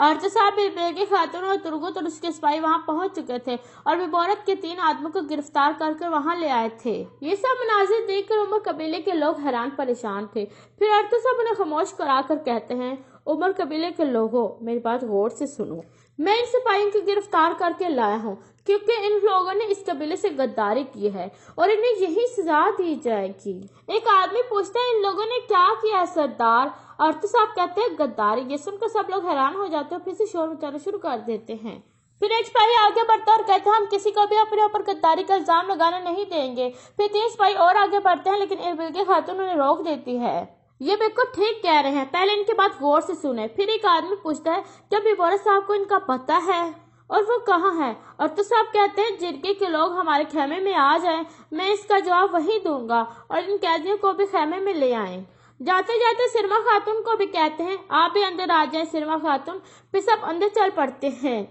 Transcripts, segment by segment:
ارتساب بلبل کی خاتون اور ترگت اور اس کے سپاہی وہاں پہنچ چکے تھے اور ببورت کے 3 آدمیوں کو گرفتار کر کے وہاں لے آئے تھے۔ یہ سب مناظر دیکھ کر عمر قبیلے کے لوگ حیران پریشان تھے۔ پھر ارتساب انہیں خاموش کرا کر کہتے ہیں، عمر قبیلے کے لوگوں، میری بات غور سے سنو۔ میں ان سپاہیوں کو گرفتار کر کے لایا ہوں کیونکہ ان لوگوں نے اس قبیلے سے غداری کی ہے اور انہیں یہی سزا دی جائے گی۔ ایک آدمی پوچھتا ہے، ان لوگوں نے کیا کیا ہے سردار؟ ارتساب کہتے ہیں، غداری۔ یہ سن کر سب لوگ حیران ہو جاتے ہیں اور پھر سے شور مچانا شروع کر دیتے ہیں۔ پھر ایک سپاہی آگے بڑھتا ہے اور کہتا ہے، ہم کسی کو بھی اپنے اوپر غداری کا الزام لگانے نہیں دیں گے۔ پھر 3 سپاہی اور آگے بڑھتے ہیں لیکن اربل کی خاتون انہیں روک دیتی ہے۔ یہ بالکل ٹھیک کہہ رہے ہیں، پہلے ان کی بات غور سے سنیں۔ پھر ایک آدمی پوچھتا ہے، کیا ببورت صاحب کو ان کا پتہ ہے اور وہ کہاں ہے؟ ارتساب کہتے ہیں، جرگے کے لوگ ہمارے خیمے میں آ جائیں، میں اس کا جواب وہی دوں گا اور ان قیدیوں کو بھی خیمے میں لے آئیں۔ جاتے جاتے سرما خاتون کو بھی کہتے ہیں، آپ بھی اندر آ جائیں سرما خاتون۔ پھر سب اندر چل پڑتے ہیں۔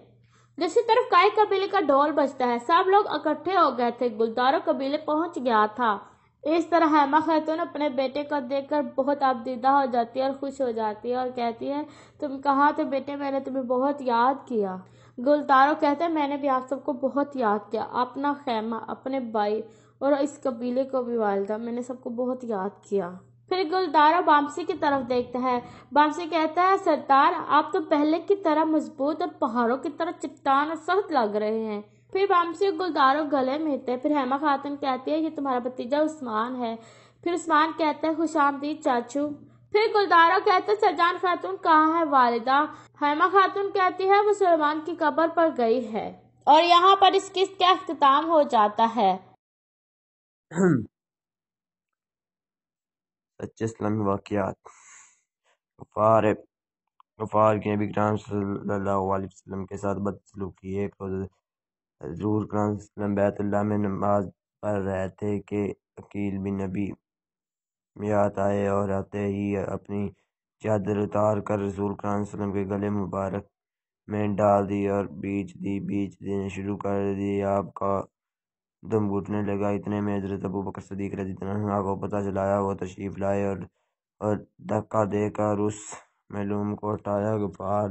دوسری طرف کائی قبیلے کا ڈھول بجتا ہے، سب لوگ اکٹھے ہو گئے تھے، گلدارو قبیلے پہنچ گیا تھا۔ اس طرح ہیما خاتون اپنے بیٹے کو دیکھ کر بہت ابدیدہ ہو جاتی ہے اور خوش ہو جاتی ہے اور کہتی ہے، تم کہاں تھے بیٹے؟ میں نے تمہیں بہت یاد کیا۔ گلدارو کہتے ہیں، میں نے بھی آپ سب کو بہت یاد کیا، اپنا خیمہ، اپنے بھائی اور اس قبیلے کو بھی والدہ، میں نے سب کو بہت یاد کیا۔ پھر گلدارو بامسی کی طرف دیکھتا ہے۔ بامسی کہتا ہے، سردار، آپ تو پہلے کی طرح مضبوط اور پہاڑوں کی طرح چٹان اور سخت لگ رہے ہیں۔ پھر بامسی اور گلدارو گلے ملتے ہیں۔ پھر ہیما خاتون کہتی ہے، یہ تمہارا بھتیجا عثمان ہے۔ پھر عثمان کہتا ہے، خوش آمدید چاچو۔ پھر گلدارو کہتا ہے، سرجان خاتون کہاں ہے والدہ؟ ہیما خاتون کہتی ہے، وہ سلیمان کی قبر پر گئی ہے۔ اور یہاں پر اس قسط کا اختتام ہو جاتا ہے۔ سچے اسلامی واقعات۔ غفار کے نبی کرام صلی اللہ علیہ وسلم کے ساتھ بدسلوکی۔ ایک روز حضور کرام صلی اللہ علیہ وسلم بیت اللہ میں نماز پڑھ رہے تھے کہ عقیل بن ابی میات آئے اور آتے ہی اپنی چادر اتار کر رسول کرام صلی اللہ علیہ وسلم کے گلے مبارک میں ڈال دی اور بیچ دینے شروع کر دی۔ آپ کا دم گھٹنے لگا۔ اتنے میں حضرت ابو بکر صدیق رضی اللہ عنہ کو پتہ چلایا، وہ تشریف لائے اور دھکا دے کر اس معلوم کو ہٹایا۔ غفار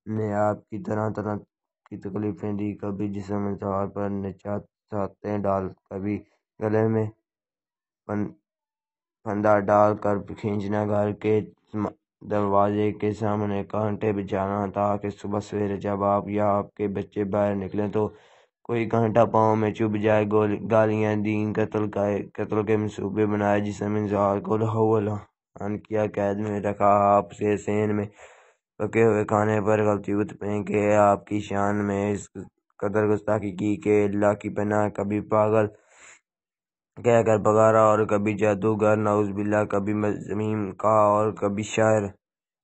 نے آپ کی طرح طرح کی تکلیفیں دی، کبھی جسم سوار پر نچاتے ڈال، کبھی گلے میں پھندا ڈال کر کھینچنا، گھر کے دروازے کے سامنے کانٹے بچھانا تاکہ صبح سویرے جب آپ یا آپ کے بچے باہر نکلیں تو کوئی کانٹا پاؤں میں چبھ جائے، گالیاں دیں، قتل کے منصوبے بنائے، جسم انزال کو لہو کیا، قید میں رکھا، آپ سے سین میں پکے ہوئے کھانے پر غلطیت پھینکے، آپ کی شان میں اس قدر گستاخی کی کہ اللہ کی پناہ، کبھی پاگل کہہ کر پکارا اور کبھی جادوگر نعوذ باللہ، کبھی زمین کا اور کبھی شاعر۔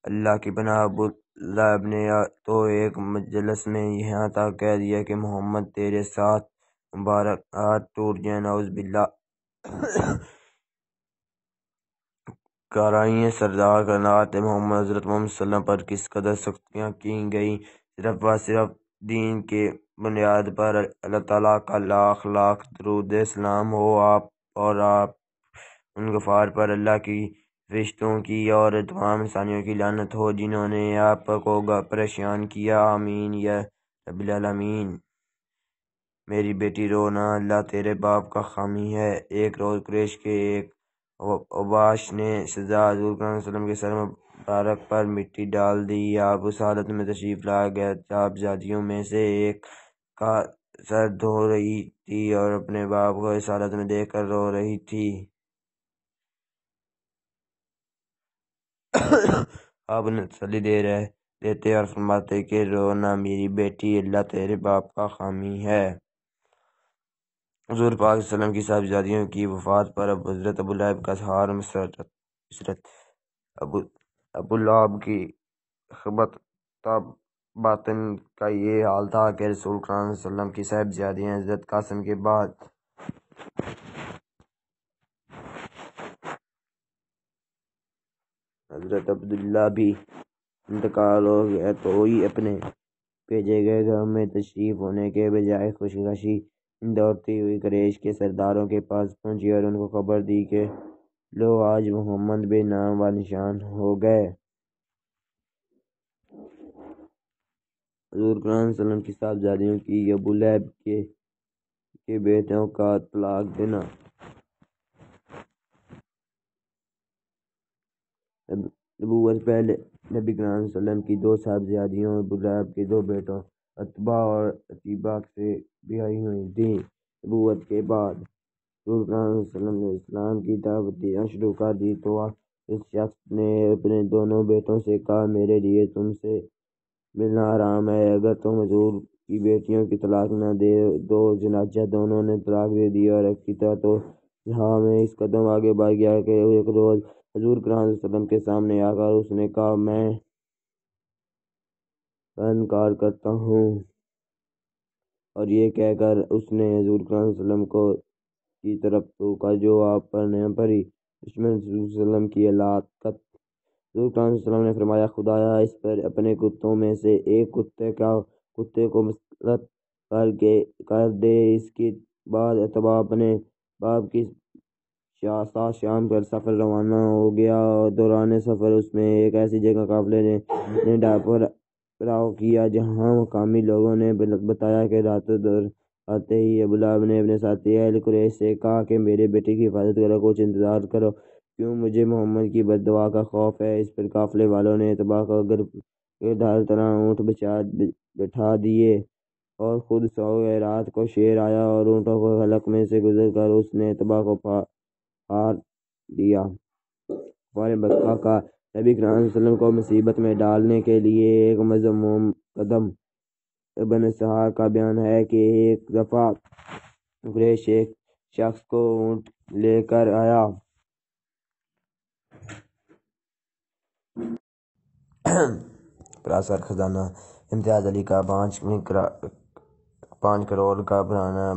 اللہ کی پناہ، ابو لہب نے تو ایک مجلس میں یہاں تک کہہ دیا کہ محمد تیرے ساتھ مبارک ہاتھ ٹوٹ جائیں، نعوذ باللہ۔ کارائیں سردار کائنات محمد حضرت محمد صلی اللہ علیہ وسلم پر کس قدر سختیاں کی گئیں، صرف و صرف دین کے بنیاد پر۔ اللہ تعالیٰ کا لاکھ لاکھ درود سلام ہو آپ اور ان غفار پر، اللہ کی فرشتوں کی اور تمام انسانیوں کی لعنت ہو جنہوں نے آپ کو پریشان کیا، آمین یا رب العالمین۔ میری بیٹی رو نہ، اللہ تیرے باپ کا حامی ہے۔ ایک روز قریش کے ایک اوباش نے سزا حضور صلی اللہ علیہ وسلم کے سر مبارک پر مٹی ڈال دی۔ آپ اس حالت میں تشریف لا گئے، صاحبزادیوں میں سے ایک کا سر دھو رہی تھی اور اپنے باپ کو اس حالت میں دیکھ کر رو رہی تھی۔ آپ انہیں تسلی دیتے اور فرماتے کہ رو نہ میری بیٹی، اللہ تیرے باپ کا حامی ہے۔ حضور پاک صلی اللہ علیہ وسلم کی صاحبزادیوں کی وفات پر اب حضرت ابو لہب کا اظہار مسرت۔ ابو لہب کی خبت باطن کا یہ حال تھا کہ رسول کرام صلی اللہ علیہ وسلم کی صاحبزادیاں حضرت قاسم کے بعد حضرت عبداللہ بھی انتقال ہو گیا تو وہی اپنے بھیجے گئے گھر میں تشریف ہونے کے بجائے خشگشی دوڑتی ہوئی قریش کے سرداروں کے پاس پہنچی اور ان کو خبر دی کہ لو آج محمد بے نام و نشان ہو گئے۔ حضور قرآن صلی اللہ علیہ وسلم کی صاحبزادیوں کی ابو لہب کے بیٹوں کا طلاق دینا۔ نبوت پہلے نبی کریم صلی اللہ علیہ وسلم کی 2 صاحبزادیوں ابو لہب کے 2 بیٹوں عتبہ اور عتیبہ سے بیاہی ہوئی تھیں۔ نبوت کے بعد حضور کریم صلی اللہ علیہ وسلم نے اسلام کی دعوت دینا شروع کر دی تو اس شخص نے اپنے دونوں بیٹوں سے کہا، میرے لیے تم سے ملنا حرام ہے، اگر تم حضور کی بیٹیوں کی طلاق نہ دے دو۔ چنانچہ دونوں نے طلاق دے دی اور عقیدہ تو یہاں میں اس قدم آگے بڑھ گیا کہ ایک روز حضور کریم صلی اللہ علیہ وسلم کے سامنے آ کر اس نے کہا، میں انکار کرتا ہوں، اور یہ کہہ کر اس نے حضور کریم صلی اللہ علیہ وسلم کی طرف تھوکا جو آپ پر نہ پڑی۔ دشمن صلی اللہ علیہ وسلم کی ہلاکت۔ حضور کریم صلی اللہ علیہ وسلم نے فرمایا، خدایا اس پر اپنے کتوں میں سے ایک کتے کو مسلط کر دے۔ اس کے بعد عتبہ اپنے باپ کے ساتھ شام پر سفر روانہ ہو گیا اور دوران سفر اس میں ایک ایسی جگہ قافلے نے پڑاؤ کیا جہاں مقامی لوگوں نے بتایا کہ رات آتے ہی ابو لہب نے اپنے ساتھی اہل قریش سے کہا کہ میرے بیٹے کی حفاظت کرو، کچھ انتظار کرو، کیوں مجھے محمد کی بد دعا کا خوف ہے۔ اس پر قافلے والوں نے عتبہ کو ہر طرح اونٹ بٹھا دیے اور خود سو گئے۔ رات کو شیر آیا اور اونٹوں کو حلق میں سے گزر کر اس نے عتبہ کو پھاڑ دیا۔ کفار مکہ کا نبی کریم صلی اللہ علیہ وسلم کو مصیبت میں ڈالنے کے لیے ایک مذموم قدم۔ ابن اسحاق کا بیان ہے کہ ایک دفعہ قریش ایک شخص کو اونٹ لے کر آیا۔ پراسرار خزانہ امتیاز علی کا 5 کروڑ کا پرانا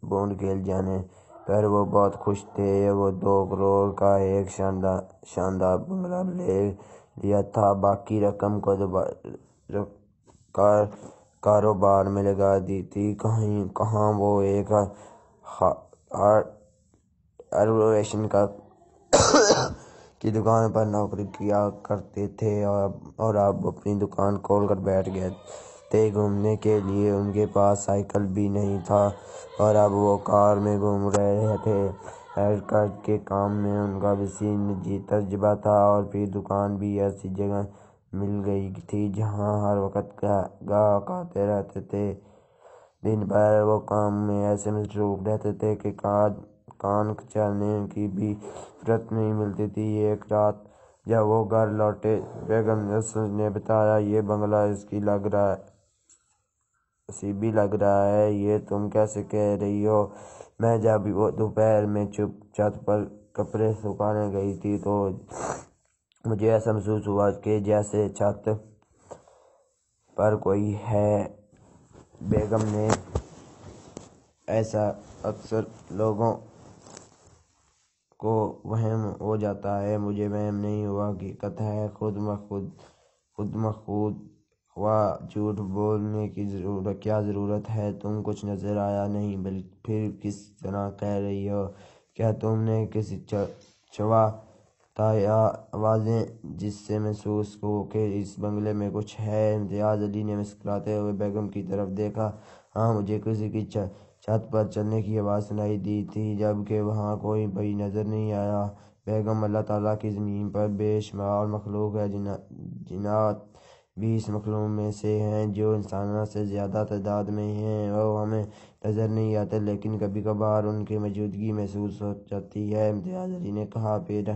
بانڈ کھیل جانے پر وہ بہت خوش تھے۔ وہ 2 کروڑ کا ایک شاندار بنگلہ لے لیا تھا، باقی رقم کو کاروبار میں لگا دی تھی۔ کہاں وہ ایک ہارڈویئر کی دکان پر نوکری کیا کرتے تھے اور اب اپنی دکان کھول کر بیٹھ گئے تھے۔ گھومنے کے لیے ان کے پاس سائیکل بھی نہیں تھا اور اب وہ کار میں گھوم رہے تھے۔ ہیئر کٹ کے کام میں ان کا وسیع تجربہ تھا اور پھر دکان بھی ایسی جگہ مل گئی تھی جہاں ہر وقت گاہک آتے رہتے تھے۔ دن بھر وہ کام میں ایسے مصروف رہتے تھے کہ کان کھنچانے کی بھی فرصت نہیں ملتی تھی۔ ایک رات جب وہ گھر لوٹے، بیگم اسد نے بتایا، یہ بنگلہ نصیبی لگ رہا ہے، یہ تم کیسے کہہ رہی ہو؟ میں جب وہ دوپہر میں چھت پر کپڑے سکھانے گئی تھی تو مجھے ایسا محسوس ہوا کہ جیسے چھت پر کوئی ہے۔ بیگم نے ایسا اکثر لوگوں کو وہم ہو جاتا ہے، مجھے وہم نہیں ہوا، حقیقت ہے۔ خود مخود ہوا، جھوٹ بولنے کی کیا ضرورت ہے؟ تم کچھ نظر آیا نہیں، پھر کس طرح کہہ رہی ہو؟ کیا تم نے کسی چھوا تھا یا آوازیں جس سے محسوس ہو کہ اس بنگلے میں کچھ ہے؟ امتیاز علی نے مسکراتے ہوئے بیگم کی طرف دیکھا۔ ہاں، مجھے کسی کی چھت پر چلنے کی آواز سنائی دی تھی، جبکہ وہاں کوئی بھی نظر نہیں آیا۔ بیگم، اللہ تعالیٰ کی زمین پر بے شمار مخلوق ہیں، جنات بھی اس مخلوق میں سے ہیں جو انسانوں سے زیادہ تعداد میں ہیں۔ وہ ہمیں نظر نہیں آتے لیکن کبھی کبھار ان کی موجودگی محسوس ہو جاتی ہے۔ امتیاز علی نے کہا، پھر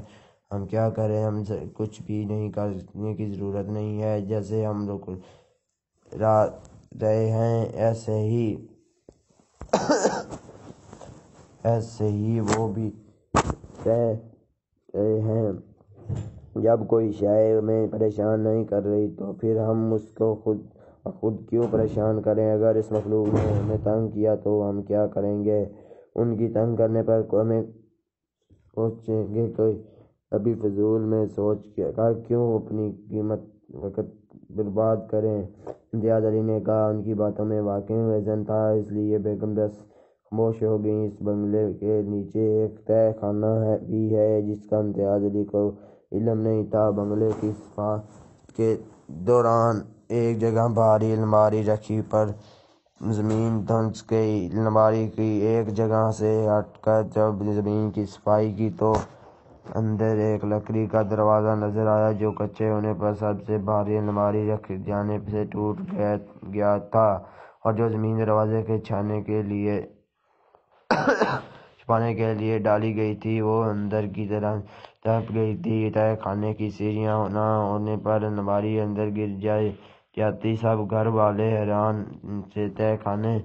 ہم کیا کریں؟ ہم کچھ بھی نہیں کرنے کی ضرورت نہیں ہے، جیسے ہم رک رہے ہیں ایسے ہی وہ بھی رہ رہے ہیں۔ جب کوئی شے ہمیں پریشان نہیں کر رہی تو پھر ہم اس کو خود کیوں پریشان کریں؟ اگر اس مخلوق نے ہمیں تنگ کیا تو ہم کیا کریں گے؟ ان کی تنگ کرنے پر ہمیں سوچیں گے کہ ابھی فضول میں سوچ کر کیوں اپنی وقت برباد کریں؟ امتیاز علی نے کہا، ان کی باتوں میں واقعی وزن تھا، اس لیے بیگم بس خاموش ہو گئیں۔ اس بنگلے کے نیچے ایک تہہ خانہ بھی ہے جس کا امتیاز علی کو علم نہیں تھا۔ بنگلے کی صفائی کے دوران ایک جگہ بھاری الماری رکھی پر زمین دھنس گئی۔ الماری کی ایک جگہ سے ہٹ کر جب زمین کی صفائی کی تو اندر ایک لکڑی کا دروازہ نظر آیا جو کچے ہونے پر سب سے بھاری الماری رکھ جانے سے ٹوٹ گیا تھا، اور جو زمین دروازے کے چھپانے کے لیے ڈالی گئی تھی وہ اندر کی طرف دب گئی تھی۔ تہہ خانے کی سیڑھیاں نہ ہونے پر الماری اندر گر جاتی۔ سب گھر والے حیران سے تہہ خانے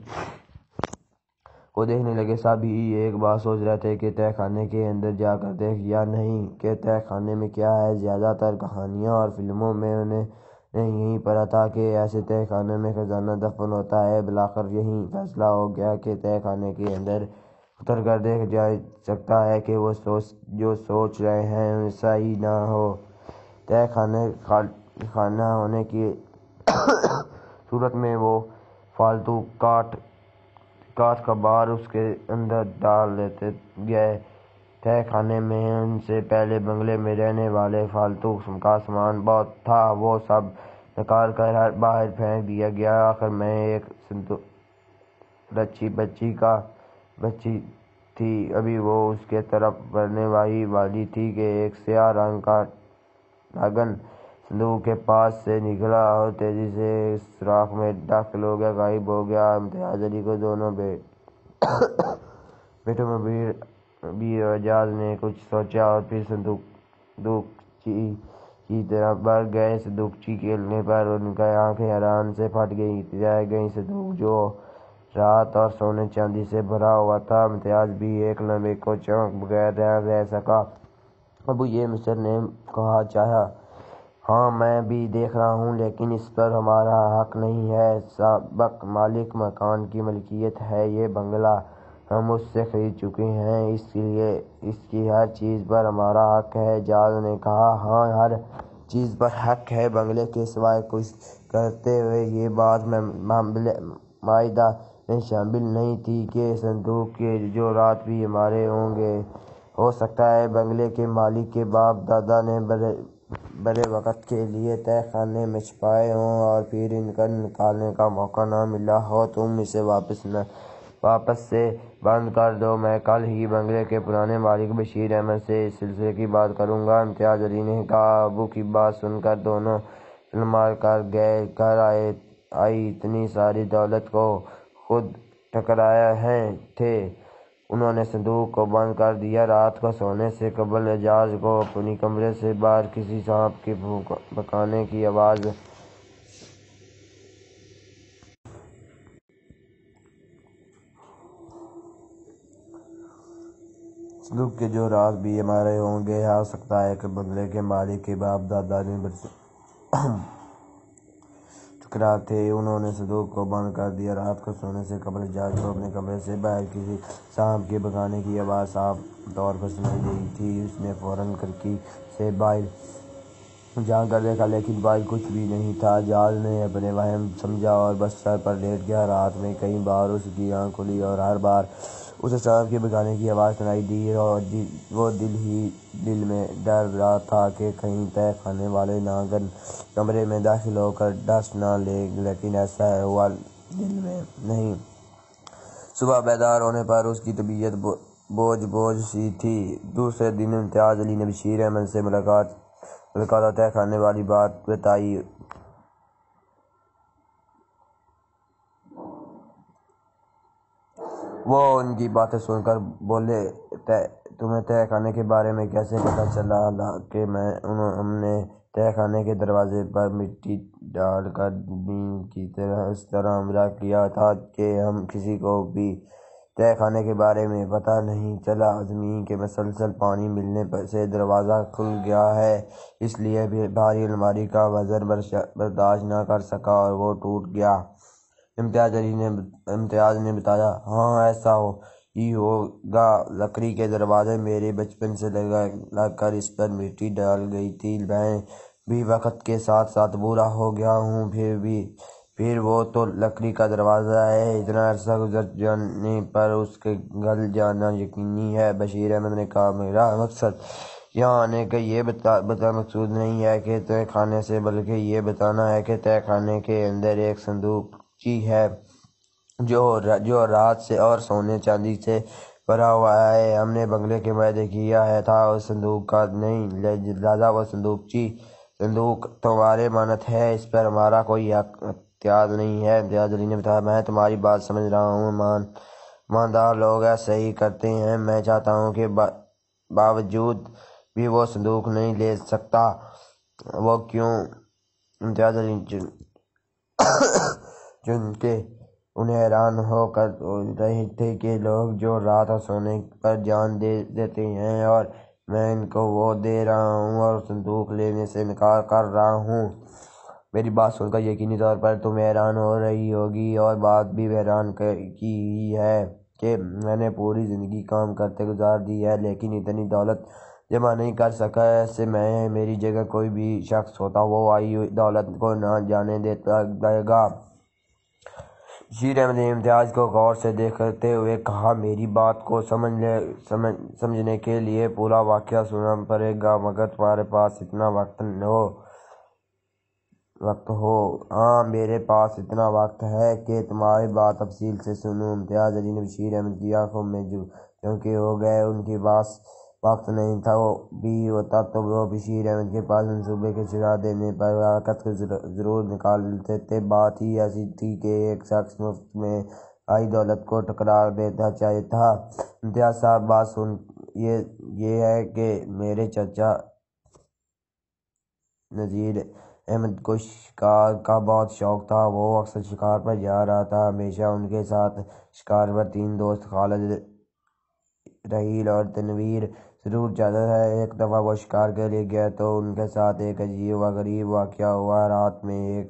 کو دیکھنے لگے۔ سب ہی ایک بات سوچ رہے تھے کہ تہہ خانے کے اندر جا کر دیکھ یا نہیں کہ تہہ خانے میں کیا ہے۔ زیادہ تر کہانیوں اور فلموں میں انہوں نے یہی پڑھا تھا کہ ایسے تہہ خانے میں خزانہ دفن ہوتا ہے۔ بالآخر یہی فیصلہ ہو گیا کہ تہہ خانے کے اندر اتر کر دیکھا جا سکتا ہے کہ وہ جو سوچ رہے ہیں ایسا ہی نہ ہو۔ تہہ خانہ ہونے کی صورت میں وہ فالتو کاٹھ کا بار اس کے اندر ڈال دیتے گئے۔ تہہ خانے میں ان سے پہلے بنگلے میں رہنے والے فالتو کا سامان بہت تھا، وہ سب نکال کر باہر پھینک دیا گیا۔ آخر میں ایک صندوق بچی تھی، ابھی وہ اس کی طرف بڑھنے ہی والی تھی کہ ایک سیاہ رنگ کا ناگن صندوق کے پاس سے نکلا اور تیزی سے ایک سوراخ میں داخل ہو کر غائب ہو گیا۔ امتیاز علی کو دونوں بیٹوں میں بھی اعجاز نے کچھ سوچا اور پھر صندوقچی کی طرف بڑھ گئے۔ صندوقچی کھولنے پر ان کی آنکھیں حیرانی سے پھٹ رہ گئیں۔ صندوق جو رات اور سونے چاندی سے بھرا ہوا تھا۔ امتیاز بھی ایک لمحے کو چونکے بغیر نہ رہ سکا۔ ابو یہ مصر نے چاہا، ہاں میں بھی دیکھ رہا ہوں، لیکن اس پر ہمارا حق نہیں ہے۔ سابق مالک مکان کی ملکیت ہے یہ بنگلہ، ہم اس سے خرید چکے ہیں، اس لیے اس کی ہر چیز پر ہمارا حق ہے۔ جاز نے کہا، ہاں ہر چیز پر حق ہے بنگلے کے سوائے کچھ۔ کرتے ہوئے یہ بات معاہدہ میں شامل نہیں تھی کہ صندوق کے جواہرات بھی ہمارے ہوں گے۔ ہو سکتا ہے بنگلے کے مالک کے باپ دادا نے برے وقت کے لیے تہہ خانے میں چھپائے ہوں اور پھر ان کا نکالنے کا موقع نہ ملا ہو۔ تم اسے واپس سے بند کر دو، میں کل ہی بنگلے کے پرانے مالک بشیر احمد سے اس سلسلے کی بات کروں گا۔ امتیاز علی نے کہا۔ ابو کی بات سن کر دونوں المیل کر گھر آئی اتنی ساری دولت کو خود ٹھکرائے تھے۔ انہوں نے صندوق کو بند کر دیا۔ رات کو سونے سے قبل اعجاز کو اپنے کمرے سے باہر کسی سانپ کے بھونکنے کی آواز صندوق کے جواہرات بھی ہمارے ہوں گے۔ ہو سکتا ہے کہ بنگلے کے مالک کے باپ دادا نے ٹھکرائے تھے۔ انہوں نے صندوق کو بند کر دیا۔ رات کو سونے سے قبل اعجاز کو اپنے کمرے سے باہر کسی سانپ کے بھونکنے کی آواز صاف طور پر سنائی دی تھی۔ اس نے فوراً کھڑکی سے باہر جھانک کر دیکھا، لیکن باہر کچھ بھی نہیں تھا۔ اعجاز نے اپنا وہم سمجھا اور بستر پر لیٹ گیا۔ رات میں کئی بار اس کی آنکھ کھلی اور ہر بار اسے سانپ کے بھونکنے کی آواز سنائی دی۔ وہ دل ہی دل میں ڈر رہا تھا کہ کہیں تہہ خانے والے ناگن کمرے میں داخل ہو کر ڈس نہ لے، لیکن ایسا ہوا دل میں نہیں۔ صبح بیدار ہونے پر اس کی طبیعت بوجھ سی تھی۔ دوسرے دن امتیاز علی نے بشیر احمد سے ملاقات اور تہہ خانے والی بات بتائی۔ وہ ان کی باتیں سن کر بولے، تمہیں تہہ خانے کے بارے میں کیسے پتہ چلا؟ کہ ہم نے تہہ خانے کے دروازے پر مٹی ڈال کر نیم کی طرح اس طرح حملہ کیا تھا کہ کسی کو بھی تہہ خانے کے بارے میں پتہ نہیں چلا۔ زمین کے مسلسل پانی ملنے سے دروازہ کھل گیا ہے، اس لیے بھاری الماری کا وزن برداشت نہ کر سکا اور وہ ٹوٹ گیا۔ امتیاز نے بتایا، ہاں ایسا ہی ہوگا، لکڑی کے دروازے میرے بچپن سے لگ کر اس پر مٹی ڈال گئی تھی، میں بھی وقت کے ساتھ ساتھ بوڑھا ہو گیا ہوں، پھر وہ تو لکڑی کا دروازہ ہے، اتنا عرصہ گزر جانے پر اس کے گل جانا یقینی ہے۔ بشیر احمد نے کہا، میرا مقصد یہاں آنے کا یہ بتا مقصود نہیں ہے کہ تہ خانے سے، بلکہ یہ بتانا ہے کہ تہ خانے کے اندر ایک صندوق چی ہے جو رات سے اور سونے چاندی سے بھرا ہوا ہے۔ ہم نے بنگلے کے معاہدے کیا ہے تھا اس صندوق کا نہیں، لہذا وہ صندوق تمہارے مانت ہے، اس پر ہمارا کوئی اختیار نہیں ہے۔ امتیاز علی نے بتایا، میں تمہاری بات سمجھ رہا ہوں، ایماندار لوگ ایسے ہی کرتے ہیں۔ میں چاہتا ہوں کہ باوجود بھی وہ صندوق نہیں لے سکتا۔ وہ کیوں؟ امتیاز علی چونکہ انہیں حیران ہو کر رہے تھے کہ لوگ جو رات اور سونے پر جان دے دیتے ہیں، اور میں ان کو وہ دے رہا ہوں اور صندوق لینے سے انکار کر رہا ہوں۔ میری بات سن کر یقینی طور پر تم حیران ہو رہی ہوگی، اور بات بھی حیران کی ہی ہے کہ میں نے پوری زندگی کام کرتے گزار دی ہے، لیکن اتنی دولت جمع نہیں کر سکا۔ ایسے میں میری جگہ کوئی بھی شخص ہوتا وہ آئی دولت کو نہ جانے دے گا۔ بشیر احمد نے امتیاز کو غور سے دیکھتے ہوئے کہا، میری بات کو سمجھنے کے لیے پورا واقعہ سننا پڑے گا، مگر تمہارے پاس اتنا وقت ہو؟ ہاں، میرے پاس اتنا وقت ہے کہ تمہاری بات تفصیل سے سنوں۔ امتیاز علی نے بشیر احمد کی آنکھوں میں جھونکے ہو گئے۔ ان کے پاس وقت نہیں تھا، بھی ہوتا تو وہ بشیر احمد کے پاس منصوبے کے چرا دینے پر حرکت ضرور نکالتے تھے۔ بات ہی ایسی تھی کہ ایک شخص مفت میں آئی دولت کو ٹھکرا دینا چاہتا۔ امتیاز صاحب، بات سن یہ ہے کہ میرے چچا نذیر احمد کو شکار کا بہت شوق تھا۔ وہ اکثر شکار پر جا رہا تھا، ہمیشہ ان کے ساتھ شکار پر 3 دوست خالد، رحیل اور تنویر ضرور جاتا تھا۔ ایک دفعہ وہ شکار کے لیے گئے تو ان کے ساتھ ایک عجیب و غریب واقعہ ہوا۔ رات میں ایک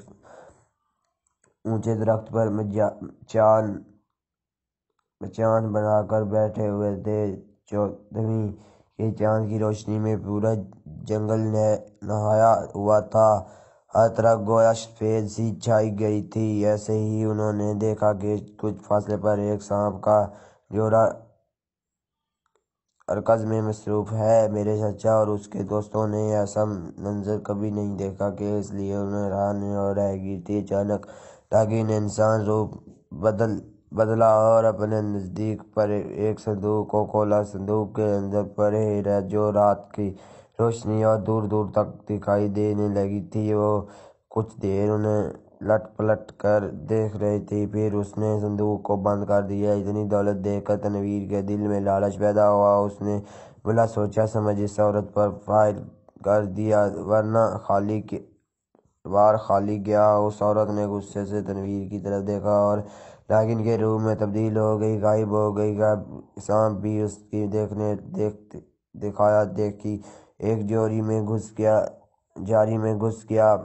اونچے درخت پر چاند بنا کر بیٹھے ہوئے تھے۔ چودھویں کے چاند کی روشنی میں پورا جنگل نہایا ہوا تھا، ہر طرف گویا سفید سی چھائی گئی تھی۔ ایسے ہی انہوں نے دیکھا کہ کچھ فاصلے پر ایک سانپ کا جوڑا ارکض میں مصروف ہے۔ میرے چچا اور اس کے دوستوں نے ایسا منظر کبھی نہیں دیکھا کہ اس لیے انہیں حیرانی اور رہگیر تھی۔ اچانک راگی نے انسان روپ بدلا اور اپنے نزدیک پر ایک صندوق کو کھولا۔ صندوق کے اندر پڑے ہیرے جو رات کی روشنی اور دور دور تک دکھائی دینے لگی تھی۔ وہ کچھ دیر انہیں لٹ پلٹ کر دیکھ رہی تھی، پھر اس نے صندوق کو بند کر دیا۔ اتنی دولت دیکھ کر تنویر کے دل میں لالچ پیدا ہوا۔ اس نے بلا سوچا سمجھ اس عورت پر فائر کر دیا، وار خالی گیا۔ اس عورت نے غصے سے تنویر کی طرف دیکھا اور راگن کے روپ میں تبدیل ہو گئی، غائب ہو گئی۔ سانپ بھی اس کی دکھایا دیکھی ایک جاری میں گھس گیا۔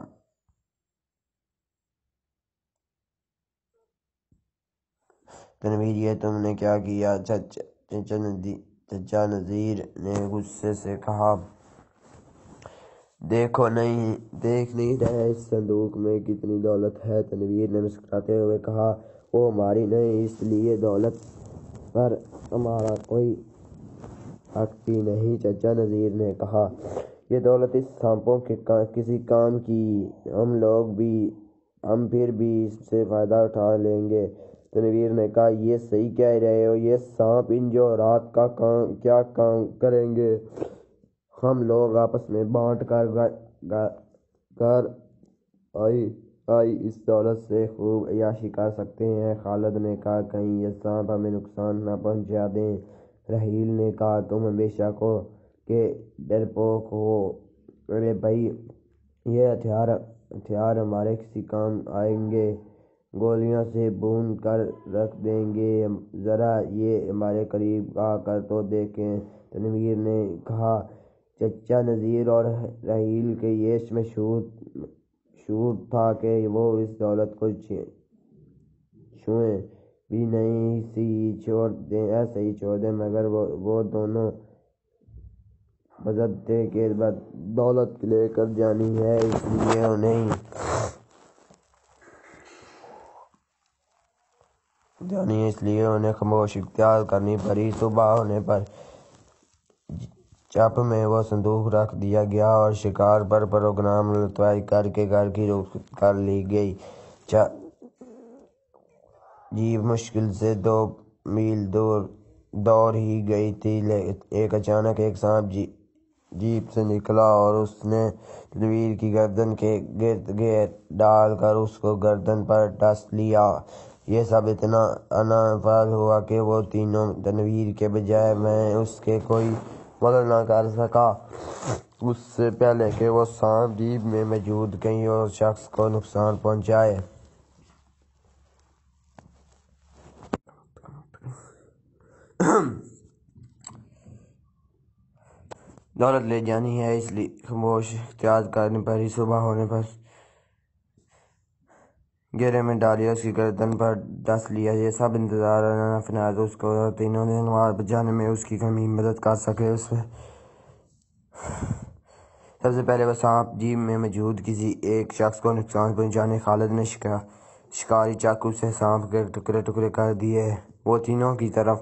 تنویر، یہ تم نے کیا کیا؟ چچا نذیر نے غصے سے کہا۔ دیکھ نہیں رہے اس صندوق میں کتنی دولت ہے؟ تنویر نے مسکراتے ہوئے کہا۔ وہ ہماری نہیں، اس لیے دولت پر ہمارا کوئی حق بھی نہیں، چچا نذیر نے کہا۔ یہ دولت اس سانپوں کے کسی کام کی، ہم پھر بھی اس سے فائدہ اٹھا لیں گے۔ تنویر نے کہا، یہ صحیح کہہ رہے ہو، یہ سانپ ان جو رات کا کیا کام کریں گے؟ ہم لوگ آپس میں بانٹ کر آئی اس دولت سے خوب عیاشی کر سکتے ہیں۔ خالد نے کہا، کہیں یہ سانپ ہمیں نقصان نہ پہنچا دیں۔ رحیل نے کہا، تم ہمیشہ کے ڈرپوک ہو میرے بھائی، یہ ہتھیار ہمارے کسی کام آئیں گے، گولیوں سے بھون کر رکھ دیں گے، ذرا یہ ہمارے قریب آ کر تو دیکھیں۔ تنویر نے کہا، چچا نذیر اور رحیل کے یہ شعور تھا کہ وہ اس دولت کو چھوئیں بھی نہیں، ایسے ہی چھوڑ دیں، مگر وہ دونوں بضد تھے کہ دولت لے کر جانی ہے، اس لیے انہیں خاموشی اختیار کرنی پڑی۔ صبح ہونے پر چپ میں وہ صندوق رکھ دیا گیا اور شکار پر پروگرام لطائی کر کے گھر کی رخ کر لی گئی۔ جیپ مشکل سے 2 میل دوڑ ہی گئی تھی، ایک اچانک ایک سانپ جیپ سے نکلا اور اس نے تنویر کی گردن کے گرد ڈال کر اس کو گردن پر ڈس لیا۔ یہ سب اتنا نافذ ہوا کہ وہ تینوں تنویر کے بجائے میں اس کے کوئی مدد نہ کر سکا، اس سے پہلے کہ وہ سانپ جیپ میں موجود کہیں اور شخص کو نقصان پہنچائے۔ دولت لے جانی ہے، اس لیے خاموش احتیاط کرنی پڑی۔ صبح ہونے پر گہرے میں ڈالیا، اس کی گردن پر ڈس لیا۔ یہ سب انتظار نافذ اس کو اور تینوں جانور بچانے میں اس کی کمی مدد کر سکے۔ سب سے پہلے وہ سانپ جیپ میں موجود کسی ایک شخص کو نقصان پہنچانے۔ خالد نے شکاری چاقو سے سانپ کے ٹکڑے ٹکڑے کر دیے۔ وہ تینوں کی طرف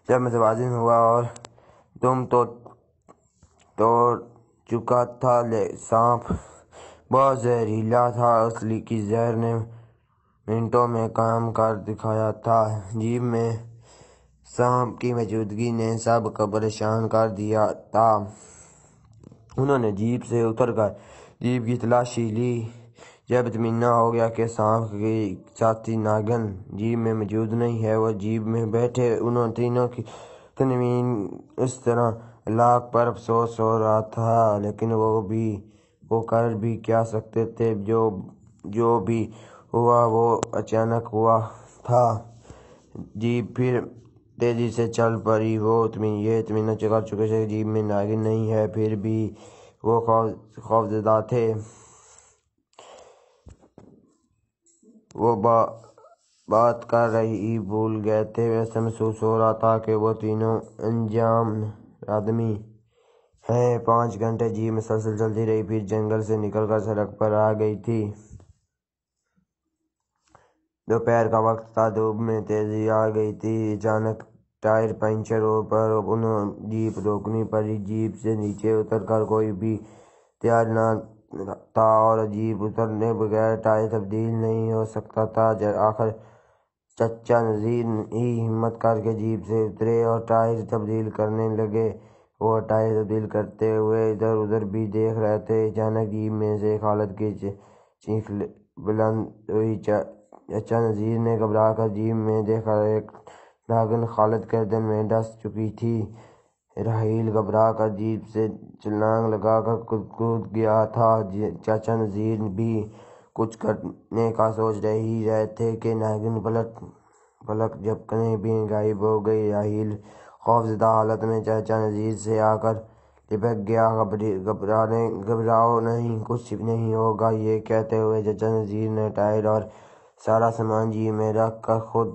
جب متوجہ ہوا اور دم توڑ چکا تھا۔ سانپ بہت زہریلا تھا، اس کی زہر نے منٹوں میں کام کر دکھایا تھا۔ جیپ میں سانپ کی موجودگی نے سب کو پریشان کر دیا تھا۔ انہوں نے جیپ سے اتر کر جیپ کی تلاشی لی۔ جب اطمینان ہو گیا کہ سانپ کی ساتھی ناگن جیپ میں موجود نہیں ہے، وہ جیپ میں بیٹھے۔ انہوں تینوں کی تنویر اس طرح ہلاک پر افسوس ہو رہا تھا، لیکن وہ کر بھی کیا سکتے تھے؟ جو بھی ہوا وہ اچانک ہوا تھا۔ جیپ پھر تیزی سے چل پڑی۔ وہ یہ اطمینان کر چکے تھے کہ جیپ میں ناگن نہیں ہے، پھر بھی وہ خوفزدہ تھے۔ وہ بات کر ہی بھول گئے تھے۔ ایسا محسوس ہو رہا تھا کہ وہ تینوں انجان آدمی ہیں۔ 5 گھنٹے جیپ مسلسل چلتی رہی، پھر جنگل سے نکل کر سڑک پر آ گئی تھی۔ دوپہر کا وقت تھا، دھوپ میں تیزی آ گئی تھی۔ اچانک ٹائر پنچر ہو پر انہیں جیپ روکنی پڑی۔ جیپ سے نیچے اتر کر کوئی بھی تیار نہ تھا اور جیپ اترے بغیر ٹائر تبدیل نہیں ہو سکتا تھا۔ آخر چچا نذیر ہی ہمت کر کے جیپ سے اترے اور ٹائر تبدیل کرنے لگے۔ وہ ٹائر تبدیل کرتے ہوئے ادھر ادھر بھی دیکھ رہے تھے۔ اچانک جیپ میں سے خالد کی چیخ بلند ہوئی۔ چچا نذیر نے گھبرا کر جیپ میں دیکھا، ایک ناگن خالد گردن میں ڈس چکی تھی۔ راہیل گھبرا کر جیپ سے چھلانگ لگا کر کود گیا تھا۔ چچا نذیر بھی کچھ کرنے کا سوچ ہی رہے تھے کہ ناگن پلک جھپکنے میں غائب ہو گئی۔ راہیل خوفزدہ حالت میں چچا نذیر سے آ کر لپٹ گیا۔ گھبراؤ نہیں، کچھ نہیں ہوگا، یہ کہتے ہوئے چچا نذیر نے ٹائر اور سارا سامان جیپ میں رکھ کر خود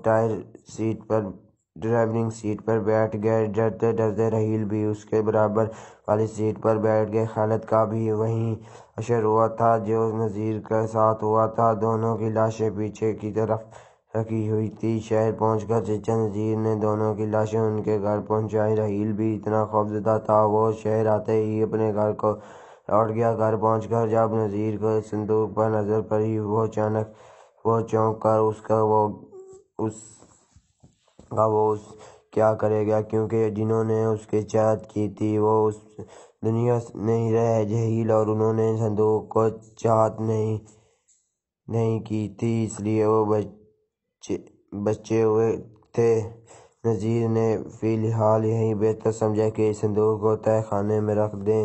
ڈرائیونگ سیٹ پر بیٹھ گئے۔ ڈرتے ڈرتے راہیل بھی اس کے برابر والی سیٹ پر بیٹھ گئی۔ خالد کا بھی وہی حشر ہوا تھا جو نذیر کے ساتھ ہوا تھا۔ دونوں کی لاشیں پیچھے کی طرف رکھی ہوئی تھیں۔ شہر پہنچ کر چچا نذیر نے دونوں کی لاشیں ان کے گھر پہنچائی۔ راہیل بھی اتنا خوفزدہ تھا، وہ شہر آتے ہی اپنے گھر کو لوٹ گیا۔ گھر پہنچ کر جب نذیر کو صندوق پر نظر پڑی، وہ چونک کر اس کا وہ کیا کرے گا، کیونکہ جنہوں نے اس کی چاہت کی تھی وہ اس دنیا نہیں رہے۔ جہیل اور انہوں نے صندوق کو چاہت نہیں کی تھی، اس لیے وہ بچے ہوئے تھے۔ نذیر نے فی الحال یہی بہتر سمجھا کہ اس صندوق کو تہہ خانے میں رکھ دیں۔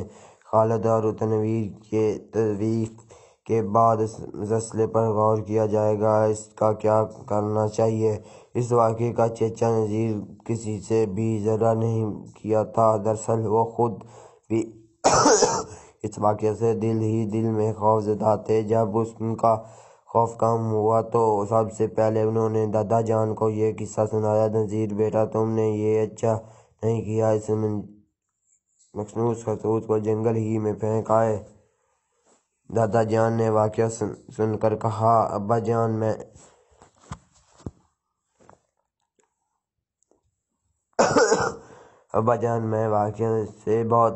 خالد اور تنویر کے تجویز کے بعد اس مسئلے پر غور کیا جائے گا، اس کا کیا کرنا چاہیے۔ اس واقعے کا چچا نذیر کسی سے بھی ذرا نہیں کیا تھا۔ دراصل وہ خود بھی اس واقعے سے دل ہی دل میں خوفزدہ تھے۔ جب ان کا خوف کم ہوا تو سب سے پہلے انہوں نے دادا جان کو یہ قصہ سنایا۔ نذیر بیٹا، تم نے یہ اچھا نہیں کیا، اس مخنث خرگوش کو جنگل ہی میں پھینک آئے۔ دادا جان نے واقعہ سن کر کہا، ابا جان، ابا جان میں واقعہ سے بہت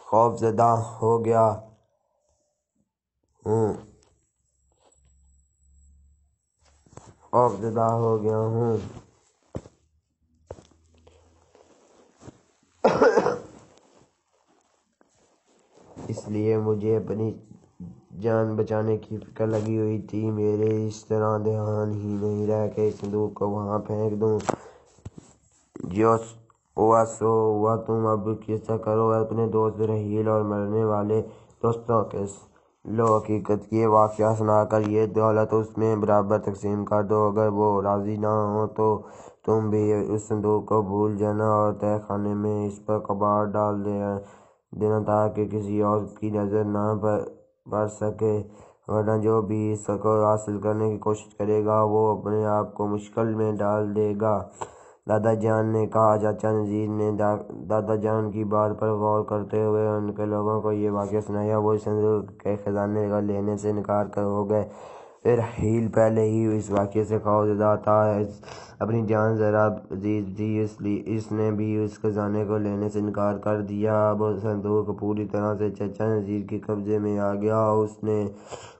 خوف زدہ ہو گیا ہوں اس لیے مجھے اپنی جان بچانے کی فکر لگی ہوئی تھی۔ میرے اس طرح دھیان ہی نہیں رہا کہ صندوق کو وہاں پھینک دوں۔ جو ہوا سو ہوا، تم اب کیسا کرو؟ اپنے دوست رحیل اور مرنے والے دوستوں کے لو حقیقت یہ واقعہ سنا کر یہ دولت اس میں برابر تقسیم کر دو۔ اگر وہ راضی نہ ہو تو تم بھی اس صندوق کو بھول جانا اور تہہ خانے میں اس پر کباڑ ڈال دینا تاکہ کسی اور کی نظر نہ پڑ سکے، ورنہ جو بھی اس کو حاصل کرنے کی کوشش کرے گا وہ اپنے آپ کو مشکل میں ڈال دے گا۔ دادا جان نے کہا۔ چاچا نذیر نے دادا جان کی بات پر غور کرتے ہوئے ان کے لوگوں کو یہ واقعہ سنایا۔ وہ اس صندوق کے خزانے کو لینے سے انکار ہو گئے۔ رحیل پہلے ہی اس واقعے سے خوفزدہ تھا، اپنی جان ذرا عزیز تھی، اس نے بھی اس خزانے کو لینے سے انکار کر دیا۔ اب صندوق پوری طرح سے چچا نذیر کے قبضے میں آ گیا۔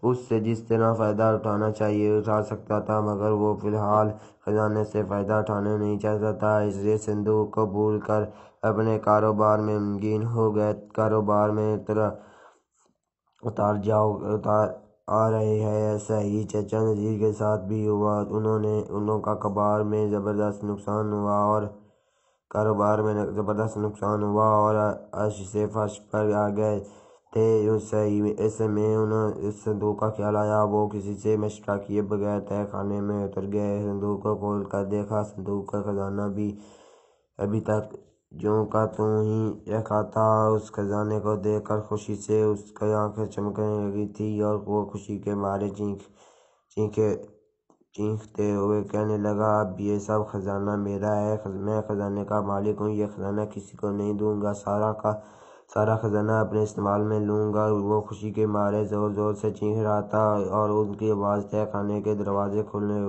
اس سے جس طرح فائدہ اٹھانا چاہیے اٹھا سکتا تھا، مگر وہ فی الحال خزانے سے فائدہ اٹھانا نہیں چاہتا تھا، اس لیے صندوق کو بھول کر اپنے کاروبار میں مشغول ہو گیا۔ کاروبار میں اتار آ رہے ہیں، ایسا ہی چچا نذیر کے ساتھ بھی ہوا۔ انہوں کا کاروبار میں زبردست نقصان ہوا اور عرش سے فرش پر آ گئے تھے۔ ایسے میں انہیں اس صندوق کا خیال آیا۔ وہ کسی سے مشورہ کیے بغیر تہہ خانے میں اتر گئے۔ صندوق کو کھول کر دیکھا، صندوق کا خزانہ بھی ابھی تک جوں کا توں ہی رکھا تھا۔ اس خزانے کو دیکھ کر خوشی سے اس کی آنکھیں چمکنے لگی تھیں اور وہ خوشی کے مارے چیختے ہوئے کہنے لگا، اب یہ سب خزانہ میرا ہے، میں خزانے کا مالک ہوں، یہ خزانہ کسی کو نہیں دوں گا، سارا خزانہ اپنے استعمال میں لوں گا۔ وہ خوشی کے مارے زور زور سے چیخ رہا تھا اور ان کی آواز تہہ خانے کے دروازے کھلنے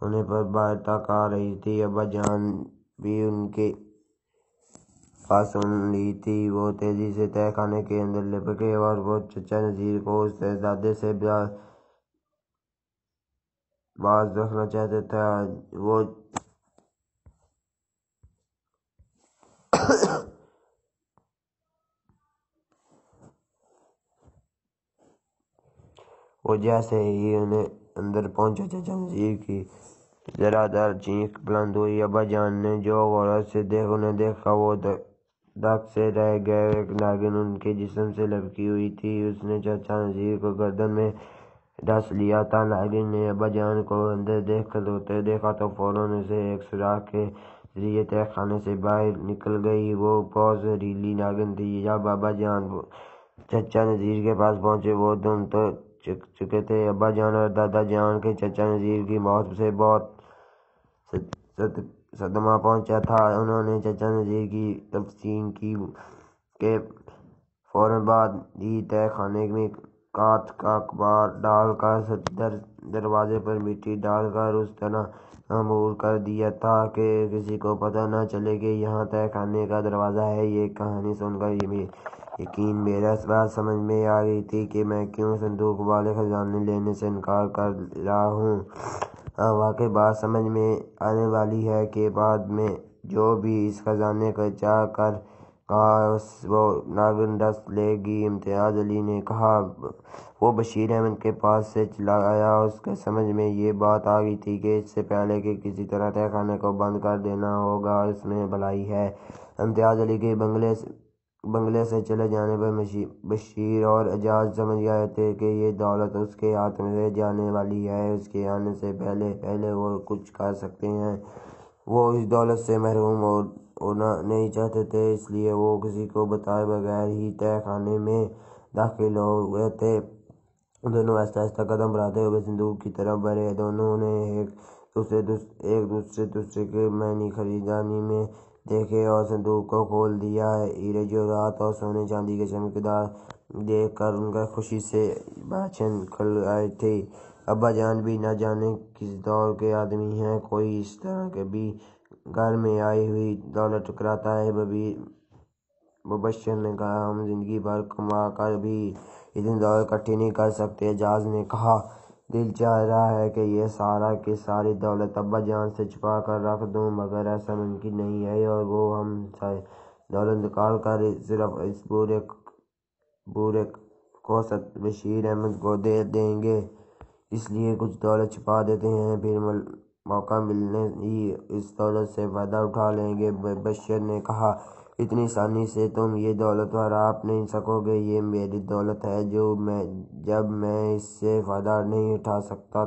ہونے پر باہر تک آ رہی تھی۔ ابا جان بھی ان کی بات سن لی تھی۔ وہ تیزی سے تہہ خانے کے اندر لپکے اور وہ چچا نذیر کو اس دادے سے باز رکھنا چاہتا تھا۔ وہ جیسے ہی انہیں اندر پہنچا، چچا نذیر کی ذرا دار چیخ بلند ہوئی۔ ابا جان نے جو غور سے انہیں دیکھا وہ دک سے رہ گئے۔ ایک ناگن ان کے جسم سے لپکی ہوئی تھی، اس نے چچا نذیر کو گردن میں ڈس لیا تھا۔ ناگن نے ابا جان کو اندر دیکھا تو فوراً اسے ایک سوراخ کے ذریعے تہہ خانے سے باہر نکل گئی۔ وہ بہت زہریلی ناگن تھی۔ جب ابا جان چچا نذیر کے پاس پہنچے وہ دم توڑ چکے تھے۔ ابا جان اور دادا جان کے چچا نذیر کی موت سے بہت صدمہ پہنچا تھا۔ انہوں نے چچا نذیر کی تدفین کے فوراً بعد ہی تہہ خانے میں کانچ کا کباڑ ڈال کر دروازے پر مٹی ڈال کر اس طرح معمور کر دیا تھا کہ کسی کو پتہ نہ چلے کہ یہاں تہہ خانے کا دروازہ ہے۔ یہ کہانی سن کر یقین میرا اس بات سمجھ میں آ گئی تھی کہ میں کیوں صندوق والے خزانے لینے سے انکار کر رہا ہوں۔ واقعی بات سمجھ میں آنے والی ہے کہ بعد میں جو بھی اس خزانے کو چاہ کر کہا وہ ناگن ڈس لے گی۔ امتیاز علی نے کہا۔ وہ بشیر احمد کے پاس سے چلا آیا۔ اس کے سمجھ میں یہ بات آ گئی تھی کہ اس سے پہلے کہ کسی طرح تہہ خانے کو بند کر دینا ہوگا، اس میں بھلائی ہے۔ امتیاز علی کے بنگلے سے چلے جانے پر بشیر اور اعجاز سمجھ گئے تھے کہ یہ دولت اس کے ہاتھ سے جانے والی ہے۔ اس کے آنے سے پہلے وہ کچھ کر سکتے ہیں۔ وہ اس دولت سے محروم ہونا نہیں چاہتے تھے، اس لیے وہ کسی کو بتائے بغیر ہی تہہ خانے میں داخل ہوئے تھے۔ دونوں آہستہ آہستہ قدم بڑھاتے ہوئے صندوق کی طرف بڑھے۔ دونوں نے ایک دوسرے کے معنی خریداری میں دیکھے اور صندوق کو کھول دیا۔ ہیرے جواہرات اور سونے چاندی کے چمکدار دیکھ کر ان کی خوشی سے بہچن کھل آئی تھی۔ ابا جان بھی نہ جانے کس دور کے آدمی ہیں، کوئی اس طرح کبھی گھر میں آئی ہوئی دولت ٹکراتا ہے۔ مبشر نے کہا ہم زندگی بھر کما کر بھی اتنی دولت اکٹھی نہیں کر سکتے۔ اعجاز نے کہا دل چاہ رہا ہے کہ یہ سارا کی ساری دولت ابا جان سے چھپا کر رکھ دوں، مگر ایسا ممکن نہیں ہے اور وہ ہم ساری دولت نکال کر صرف اس بوڑھے کوست بشیر احمد کو دے دیں گے، اس لیے کچھ دولت چھپا دیتے ہیں، پھر موقع ملنے ہی اس دولت سے فائدہ اٹھا لیں گے۔ مبشر نے کہا اتنی آسانی سے تم یہ دولت ہڑپ نہیں سکو گے، یہ میری دولت ہے، جب میں اس سے فائدہ نہیں اٹھا سکتا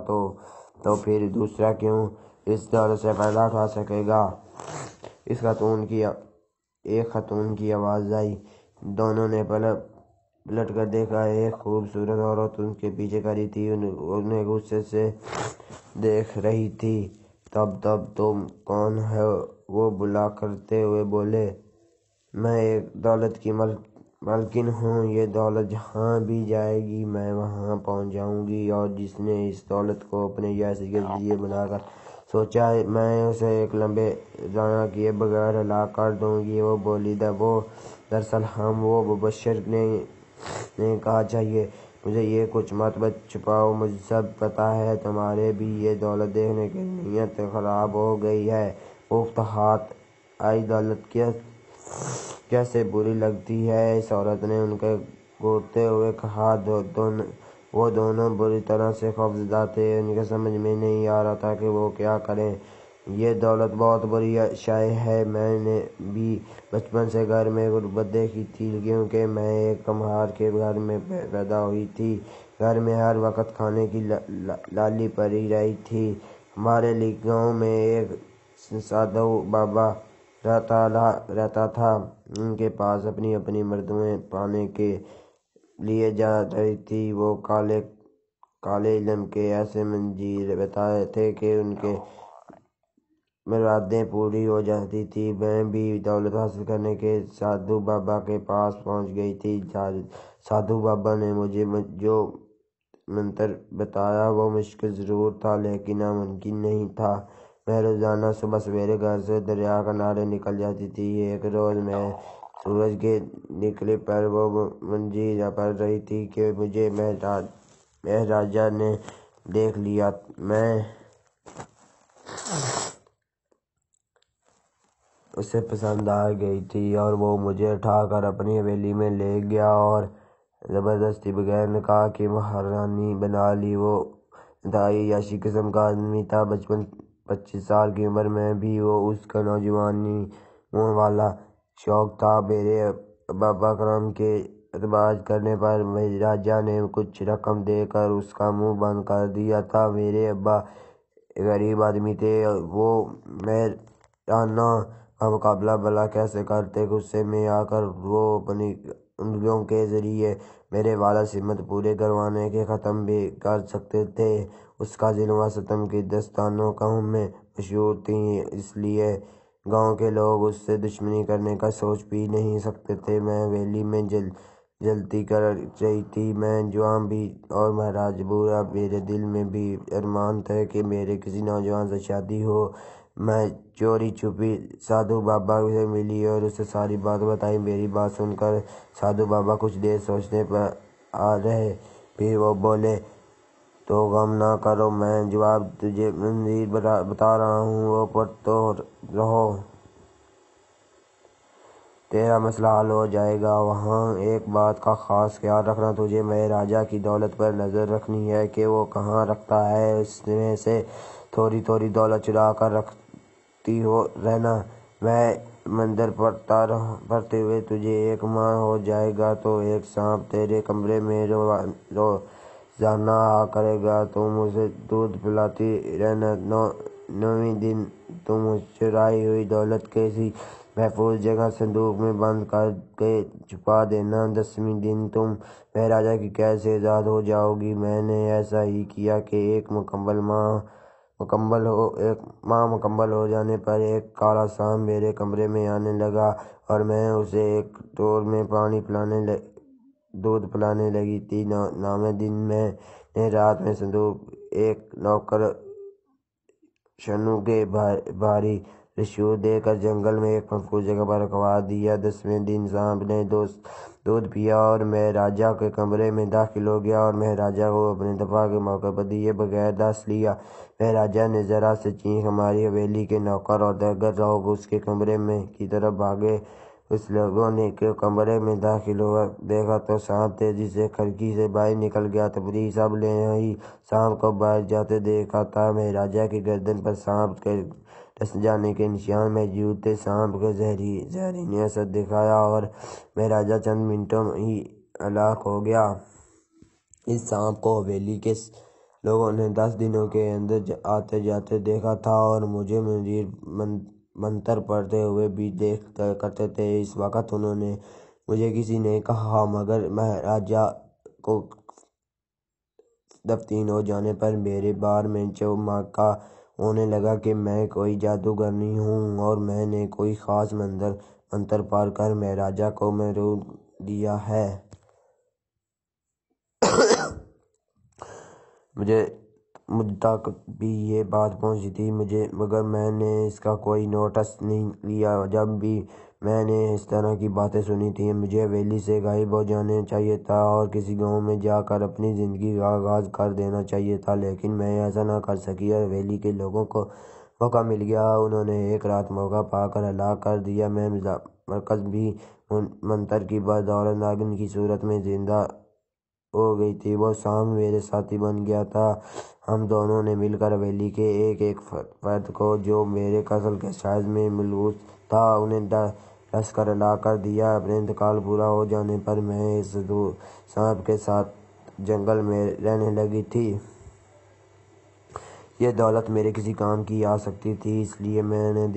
تو پھر دوسرا کیوں اس دولت سے فائدہ اٹھا سکے گا؟ ایک خاتون کی آواز آئی۔ دونوں نے پلٹ کر دیکھا، ایک خوبصورت عورت ان کے پیچھے کھڑی تھی، انہیں غصے سے دیکھ رہی تھی۔ تب تم کون ہو؟ وہ بلا کرتے ہوئے بولے۔ میں ایک دولت کی مالکن ہوں، یہ دولت جہاں بھی جائے گی میں وہاں پہنچ جاؤں گی، اور جس نے اس دولت کو اپنے جیسے کے ذریعے بنا کر سوچا میں اسے ایک لمحے ضائع کیے بغیر ہلاک کر دوں گی۔ وہ بولی دراصل وہ مبشر نے کہا چاہیے مجھے یہ کچھ مت چھپاؤ، مجھے سب پتہ ہے، تمہارے بھی یہ دولت دیکھنے کی نیت خراب ہو گئی ہے۔ مفت ہاتھ آئی دولت کیسے بری لگتی ہے؟ اس عورت نے ان کو گھورتے ہوئے کہا۔ وہ دونوں بری طرح سے خوفزدہ تھے، انہیں سمجھ میں نہیں آ رہا تھا کہ وہ کیا کریں۔ یہ دولت بہت بری شے ہے، میں نے بھی بچپن سے گھر میں غربت دیکھی تھی، کیونکہ میں ایک کمہار کے گھر میں پیدا ہوئی تھی۔ گھر میں ہر وقت کھانے کی لالی پڑی رہی تھی۔ ہمارے گاؤں میں ایک سادھو بابا رہتا تھا، ان کے پاس اپنی مردمیں پانے کے لیے جا رہی تھی۔ وہ کالے علم کے ایسے منجیر بتاتے تھے کہ ان کی مرادیں پوری ہو جاتی تھیں۔ میں بھی دولت حاصل کرنے کے سادھو بابا کے پاس پہنچ گئی تھی۔ سادھو بابا نے مجھے جو منتر بتایا وہ مشکل ضرور تھا لیکن ناممکن نہیں تھا۔ میں روزانہ صبح سویرے گھر سے دریا کنارے نکل جاتی تھی۔ ایک روز میں سورج کے نکلنے پر وہ منجیر پڑھ رہی تھی کہ مجھے مہاراجا نے دیکھ لیا۔ میں اسے پسند آ گئی تھی اور وہ مجھے اٹھا کر اپنی حویلی میں لے گیا اور زبردستی بغیر نکاح کے مہارانی بنا لی۔ وہ انتہائی عیاشی قسم کا آدمی تھا۔ 25 سال کی عمر میں بھی اس کا نوجوانیوں والا شوق تھا۔ میرے ابا اکرم کے اعتراض کرنے پر مہاراجا نے کچھ رقم دے کر اس کا منہ بند کر دیا تھا۔ میرے ابا ایک غریب آدمی تھے، وہ مہرانوں کا مقابلہ بھلا کیسے کرتے؟ غصے میں آ کر وہ اپنی انگلیوں کے ذریعے میرے والد سے ہمت پورے گھرانے کو ختم بھی کر سکتے تھے۔ اس کا ظلم و ستم کی داستانیں گاؤں میں مشہور تھیں، اس لیے گاؤں کے لوگ اس سے دشمنی کرنے کا سوچ بھی نہیں سکتے تھے۔ میں حویلی میں جلتی کر رہی تھی، میں جوان بھی اور مہاراجا بوڑھا، میرے دل میں بھی ارمان تھے کہ میری کسی نوجوان سے شادی ہو۔ میں چوری چھپی سادھو بابا سے ملی اور اسے ساری بات بتائی۔ میری بات سن کر سادھو بابا کچھ دیر سوچنے پر رہے، پھر وہ بولے تو غم نہ کرو، میں جواب تجھے منظر بتا رہا ہوں، وہ پڑھتے رہو، تیرا مسئلہ حل ہو جائے گا۔ وہاں ایک بات کا خاص خیال رکھنا، تجھے مہاراجا کی دولت پر نظر رکھنی ہے کہ وہ کہاں رکھتا ہے، اس میں سے تھوڑی تھوڑی دولت چرا کر رکھتی رہنا۔ میں منتر پڑھتے ہوئے تجھے ایک ماہ ہو جائے گا تو ایک سانپ تیرے کمرے میں روزانہ آ کرے گا، تم اسے دودھ پلاتی رہنا، 9ویں دن تم اس چرائی ہوئی دولت کسی محفوظ جگہ صندوق میں بند کر کے چھپا دینا، 10ویں دن تم مہاراجا کی قید سے آزاد ہو جاؤ گی۔ میں نے ایسا ہی کیا کہ ایک ماہ مکمل ہو جانے پر ایک کالا سانپ میرے کمرے میں آنے لگا اور میں اسے ایک ڈور میں دودھ پلانے لگی تھی۔ 9ویں دن میں نے رات میں صندوق ایک نوکر شنو کے بھاری رشوت دے کر جنگل میں ایک محفوظ جگہ پر رکھوا دیا۔ 10ویں دن سانپ نے دودھ پیا اور مہاراجا کے کمرے میں داخل ہو گیا اور مہاراجا کو اپنے دفاع کے موقع پر دیے بغیر ڈس لیا۔ مہاراجا نے ذرا سے چینخ ماری، حویلی کے نوکر اور دیگر لوگ اس کے کمرے میں کی طرف بھاگے۔ اس لوگوں نے کمرے میں داخل ہوا دیکھا تو سانپ تیزی سے کھڑکی سے باہر نکل گیا۔ تفریح سب نے ہی سانپ کو باہر جاتے دیکھا تھا۔ مہاراجا کی گردن پر سانپ کے ڈس جانے کے نشان موجود تھے۔ سانپ کے زہری نے اثر دکھایا اور مہاراجا چند منٹوں ہی ہلاک ہو گیا۔ اس سانپ کو حویلی کے لوگوں نے 10 دنوں کے اندر آتے جاتے دیکھا تھا اور مجھے منتر پڑھتے ہوئے بھی دیکھا کرتے تھے۔ اس وقت انہوں نے مجھے کسی نے کہا، مگر مہاراجا کو دفن ہو جانے پر میرے بارے میں چمکا ہونے لگا کہ میں کوئی جادوگر نہیں ہوں اور میں نے کوئی خاص منتر پڑھ کر مہاراجا کو مار دیا ہے۔ مجھ تک بھی یہ بات پہنچی تھی مگر میں نے اس کا کوئی نوٹس نہیں لیا۔ جب بھی میں نے اس طرح کی باتیں سنی تھیں مجھے حویلی سے غائب ہو جانا چاہیے تھا اور کسی گاؤں میں جا کر اپنی زندگی کا آغاز کر دینا چاہیے تھا، لیکن میں ایسا نہ کر سکی اور حویلی کے لوگوں کو موقع مل گیا۔ انہوں نے ایک رات موقع پا کر ہلاک کر دیا۔ میں مرکز بھی منتر کی بدولت ناگن کی صورت میں زندہ ہو گئی تھی۔ وہ سانپ میرے ساتھی بن گیا تھا۔ ہم دونوں نے مل کر حویلی کے ایک فرد کو جو میرے قتل کے سائز میں ملوث تھا انہیں ڈس کر ہلاک کر دیا۔ اپنے انتقال پورا ہو جانے پر میں اس سانپ کے ساتھ جنگل میں رہنے لگی تھی۔ یہ دولت میرے کسی کام کی آ سکتی تھی، اس لیے میں نے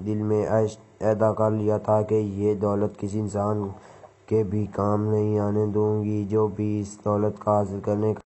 دل میں عہدہ کر لیا تھا کہ یہ دولت کسی انسان کے بھی کام نہیں آنے دوں گی۔ جو بھی اس دولت کا حاصل کرنے کا